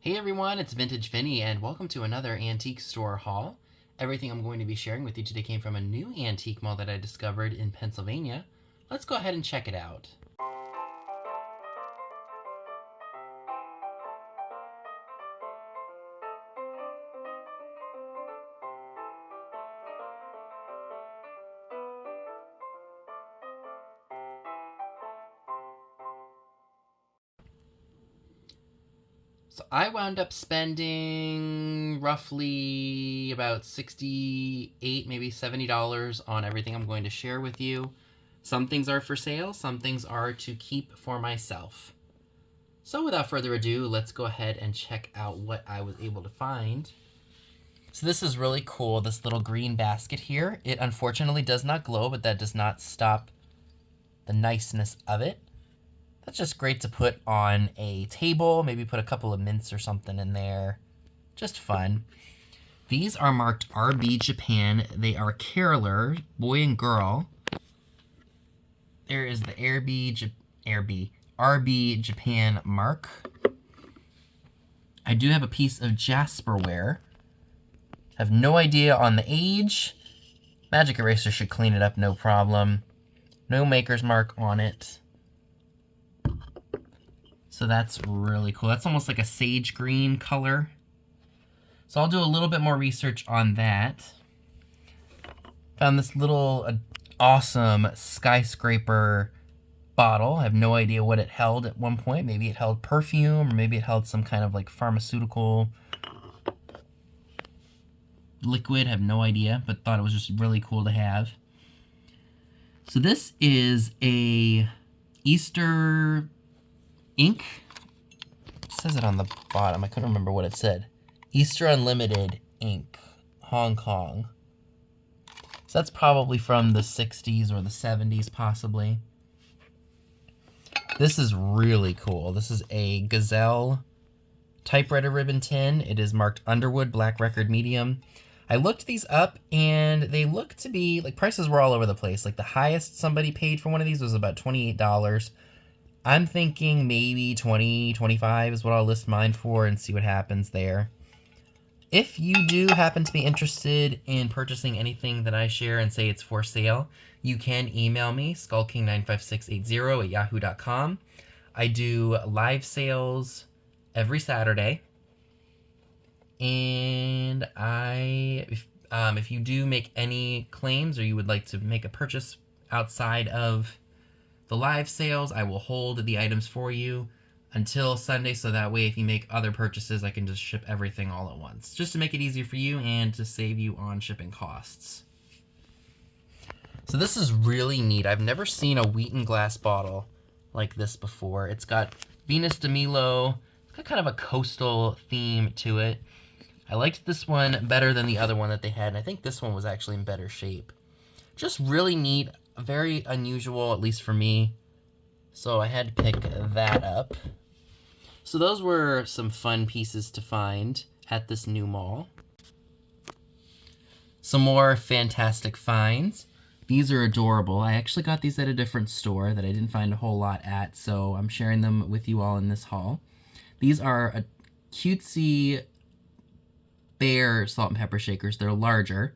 Hey everyone, it's Vintage Vinny, and welcome to another antique store haul. Everything I'm going to be sharing with you today came from a new antique mall that I discovered in Pennsylvania. Let's go ahead and check it out. So I wound up spending roughly about $68, maybe $70 on everything I'm going to share with you. Some things are for sale, some things are to keep for myself. So without further ado, let's go ahead and check out what I was able to find. So this is really cool, this little green basket here. It unfortunately does not glow, but that does not stop the niceness of it. That's just great to put on a table, maybe put a couple of mints or something in there. Just fun. These are marked RB Japan. They are caroler, boy and girl. There is the RB Japan mark. I do have a piece of Jasperware. Have no idea on the age. Magic Eraser should clean it up, no problem. No maker's mark on it. So that's really cool. That's almost like a sage green color. So I'll do a little bit more research on that. Found this little awesome skyscraper bottle. I have no idea what it held at one point. Maybe it held perfume, or maybe it held some kind of like pharmaceutical liquid. I have no idea, but thought it was just really cool to have. So this is a Easter ink. It says it on the bottom. I couldn't remember what it said. Easter Unlimited ink, Hong Kong. So that's probably from the 60s or the 70s possibly. This is really cool. This is a Gazelle typewriter ribbon tin. It is marked Underwood Black Record Medium. I looked these up and they look to be, like, prices were all over the place. Like the highest somebody paid for one of these was about $28. I'm thinking maybe 20, 25 is what I'll list mine for and see what happens there. If you do happen to be interested in purchasing anything that I share and say it's for sale, you can email me, skullking95680@yahoo.com. I do live sales every Saturday. And if you do make any claims or you would like to make a purchase outside of the live sales, I will hold the items for you until Sunday, so that way if you make other purchases, I can just ship everything all at once, just to make it easier for you and to save you on shipping costs. So this is really neat. I've never seen a Wheaton glass bottle like this before. It's got Venus de Milo. It's got kind of a coastal theme to it. I liked this one better than the other one that they had, and I think this one was actually in better shape. Just really neat, very unusual, at least for me. So I had to pick that up. So those were some fun pieces to find at this new mall. Some more fantastic finds. These are adorable. I actually got these at a different store that I didn't find a whole lot at, so I'm sharing them with you all in this haul. These are a cutesy bear salt and pepper shakers. They're larger.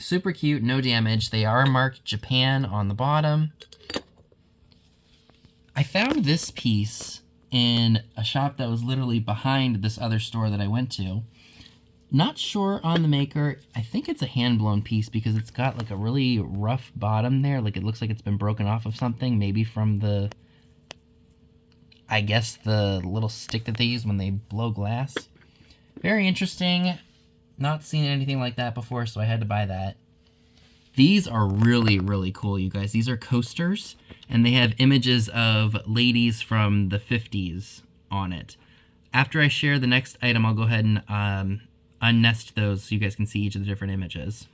Super cute, no damage. They are marked Japan on the bottom. I found this piece in a shop that was literally behind this other store that I went to. Not sure on the maker. I think it's a hand-blown piece because it's got like a really rough bottom there. Like it looks like it's been broken off of something, maybe from the, I guess, the little stick that they use when they blow glass. Very interesting. Not seen anything like that before, so I had to buy that. These are really, really cool, you guys. These are coasters, and they have images of ladies from the 50s on it. After I share the next item, I'll go ahead and unnest those so you guys can see each of the different images.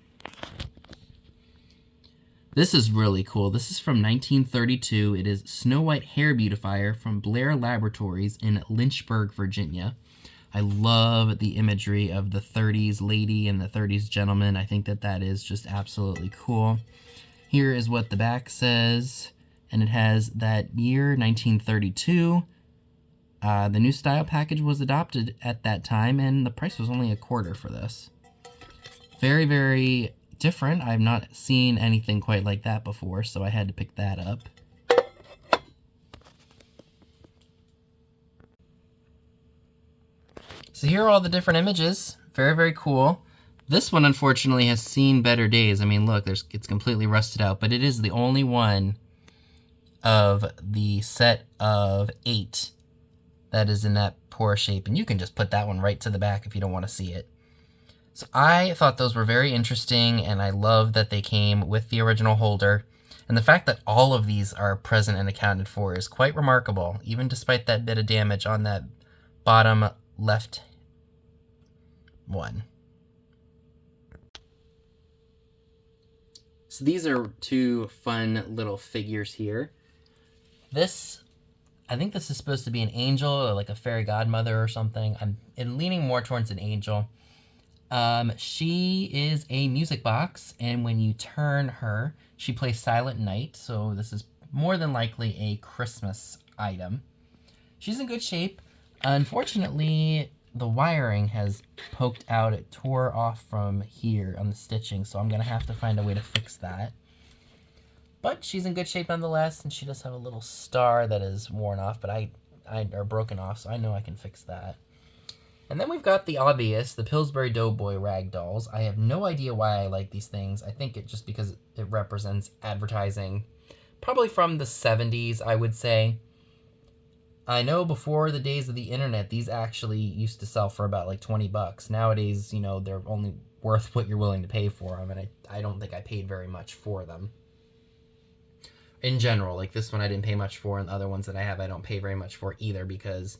This is really cool. This is from 1932. It is Snow White Hair Beautifier from Blair Laboratories in Lynchburg, Virginia. I love the imagery of the 30s lady and the 30s gentleman. I think that that is just absolutely cool. Here is what the back says, and it has that year, 1932. The new style package was adopted at that time, and the price was only $1/4 for this. Very, very different. I've not seen anything quite like that before, so I had to pick that up. So here are all the different images. Very, very cool. This one, unfortunately, has seen better days. I mean, look, it's completely rusted out, but it is the only one of the set of 8 that is in that poor shape. And you can just put that one right to the back if you don't want to see it. So I thought those were very interesting, and I love that they came with the original holder. And the fact that all of these are present and accounted for is quite remarkable, even despite that bit of damage on that bottom left one. So these are 2 fun little figures here. This, I think this is supposed to be an angel or like a fairy godmother or something. I'm leaning more towards an angel. She is a music box, and when you turn her, she plays Silent Night, so this is more than likely a Christmas item. She's in good shape. Unfortunately, the wiring has poked out. It tore off from here on the stitching, so I'm going to have to find a way to fix that. But she's in good shape nonetheless, and she does have a little star that is worn off, but or broken off, so I know I can fix that. And then we've got the obvious, the Pillsbury Doughboy rag dolls. I have no idea why I like these things. I think it just because it represents advertising, probably from the 70s, I would say. I know before the days of the internet, these actually used to sell for about like $20. Nowadays, you know, they're only worth what you're willing to pay for them, and I don't think I paid very much for them. In general, like this one I didn't pay much for, and the other ones that I have I don't pay very much for either, because,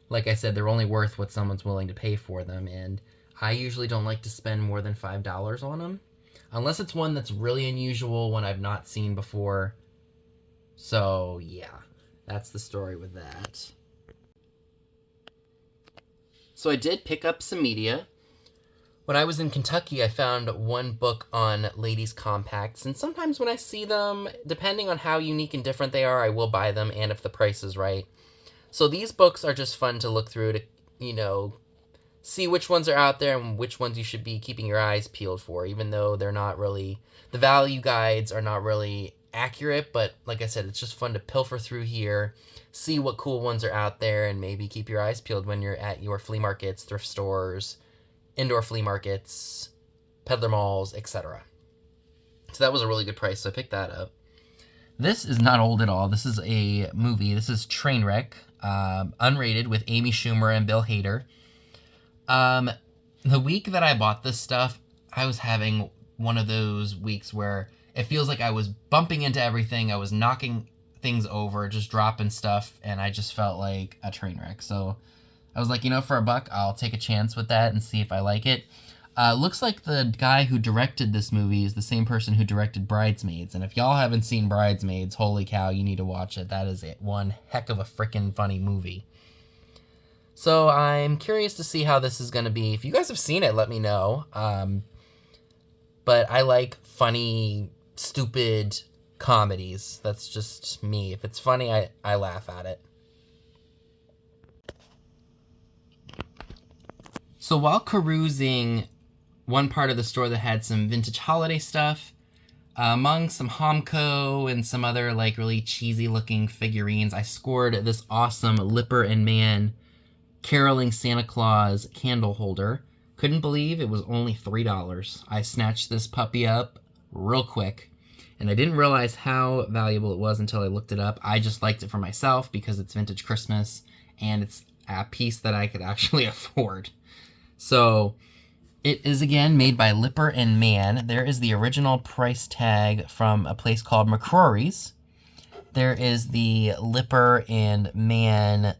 like I said, they're only worth what someone's willing to pay for them, and I usually don't like to spend more than $5 on them, unless it's one that's really unusual, one I've not seen before. So, yeah. That's the story with that. So I did pick up some media. When I was in Kentucky, I found one book on ladies' compacts, and sometimes when I see them, depending on how unique and different they are, I will buy them, and if the price is right. So these books are just fun to look through to, you know, see which ones are out there and which ones you should be keeping your eyes peeled for, even though they're not really, the value guides are not really accurate, but like I said, it's just fun to pilfer through here, see what cool ones are out there, and maybe keep your eyes peeled when you're at your flea markets, thrift stores, indoor flea markets, peddler malls, etc. So that was a really good price, so I picked that up. This is not old at all. This is a movie. This is Trainwreck, unrated, with Amy Schumer and Bill Hader. The week that I bought this stuff, I was having one of those weeks where it feels like I was bumping into everything. I was knocking things over, just dropping stuff, and I just felt like a train wreck. So I was like, you know, for $1, I'll take a chance with that and see if I like it. Looks like the guy who directed this movie is the same person who directed Bridesmaids. And if y'all haven't seen Bridesmaids, holy cow, you need to watch it. That is it. One heck of a frickin' funny movie. So I'm curious to see how this is going to be. If you guys have seen it, let me know. But I like funny, stupid comedies. That's just me. If it's funny, I laugh at it. So while perusing one part of the store that had some vintage holiday stuff, among some Homco and some other like really cheesy looking figurines, I scored this awesome Lipper and Man Caroling Santa Claus candle holder. Couldn't believe it was only $3. I snatched this puppy up real quick, and I didn't realize how valuable it was until I looked it up. I just liked it for myself because it's vintage Christmas, and it's a piece that I could actually afford. So it is, again, made by Lipper and Man. There is the original price tag from a place called McCrory's. There is the Lipper and Man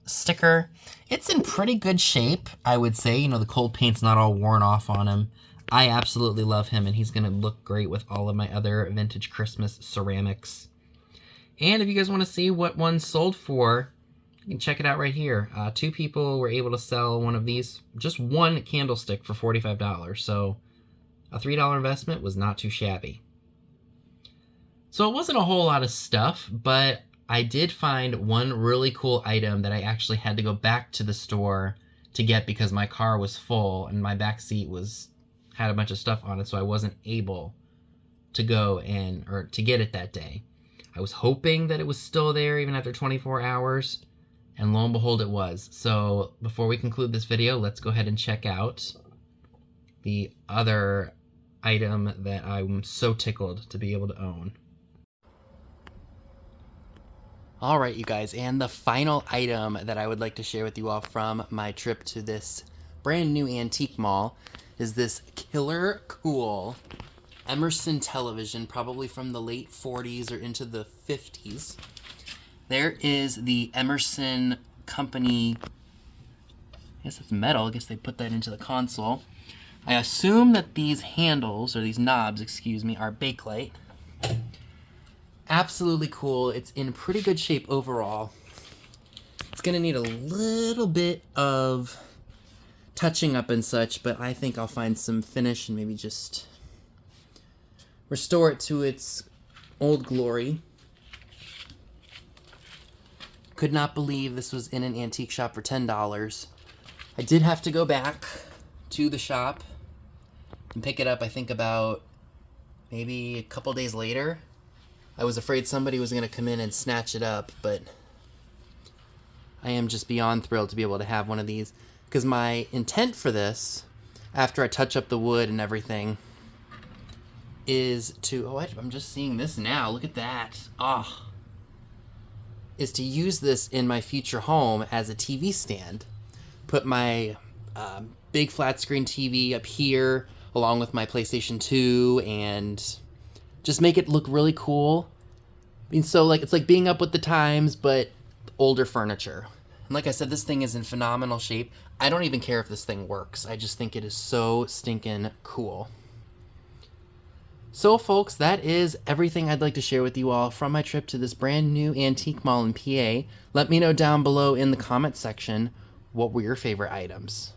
sticker. It's in pretty good shape, I would say. You know, the cold paint's not all worn off on him. I absolutely love him, and he's going to look great with all of my other vintage Christmas ceramics. And if you guys want to see what one sold for, you can check it out right here. 2 people were able to sell one of these, just one candlestick, for $45. So a $3 investment was not too shabby. So it wasn't a whole lot of stuff, but I did find one really cool item that I actually had to go back to the store to get because my car was full and my back seat had a bunch of stuff on it, so I wasn't able to go or to get it that day. I was hoping that it was still there even after 24 hours, and lo and behold, it was. So before we conclude this video, let's go ahead and check out the other item that I'm so tickled to be able to own. All right, you guys, and the final item that I would like to share with you all from my trip to this brand new antique mall is this killer cool Emerson television, probably from the late 40s or into the 50s. There is the Emerson company, I guess it's metal, I guess they put that into the console. I assume that these handles, or these knobs, excuse me, are Bakelite. Absolutely cool. It's in pretty good shape overall. It's gonna need a little bit of touching up and such, but I think I'll find some finish and maybe just restore it to its old glory. Could not believe this was in an antique shop for $10. I did have to go back to the shop and pick it up, I think about maybe a couple days later. I was afraid somebody was going to come in and snatch it up, but I am just beyond thrilled to be able to have one of these, because my intent for this, after I touch up the wood and everything, is to, I'm just seeing this now, look at that, is to use this in my future home as a TV stand. Put my big flat screen TV up here, along with my PlayStation 2, and just make it look really cool. I mean, so it's like being up with the times, but older furniture. And like I said, this thing is in phenomenal shape. I don't even care if this thing works. I just think it is so stinking cool. So folks, that is everything I'd like to share with you all from my trip to this brand new antique mall in PA. Let me know down below in the comment section what were your favorite items.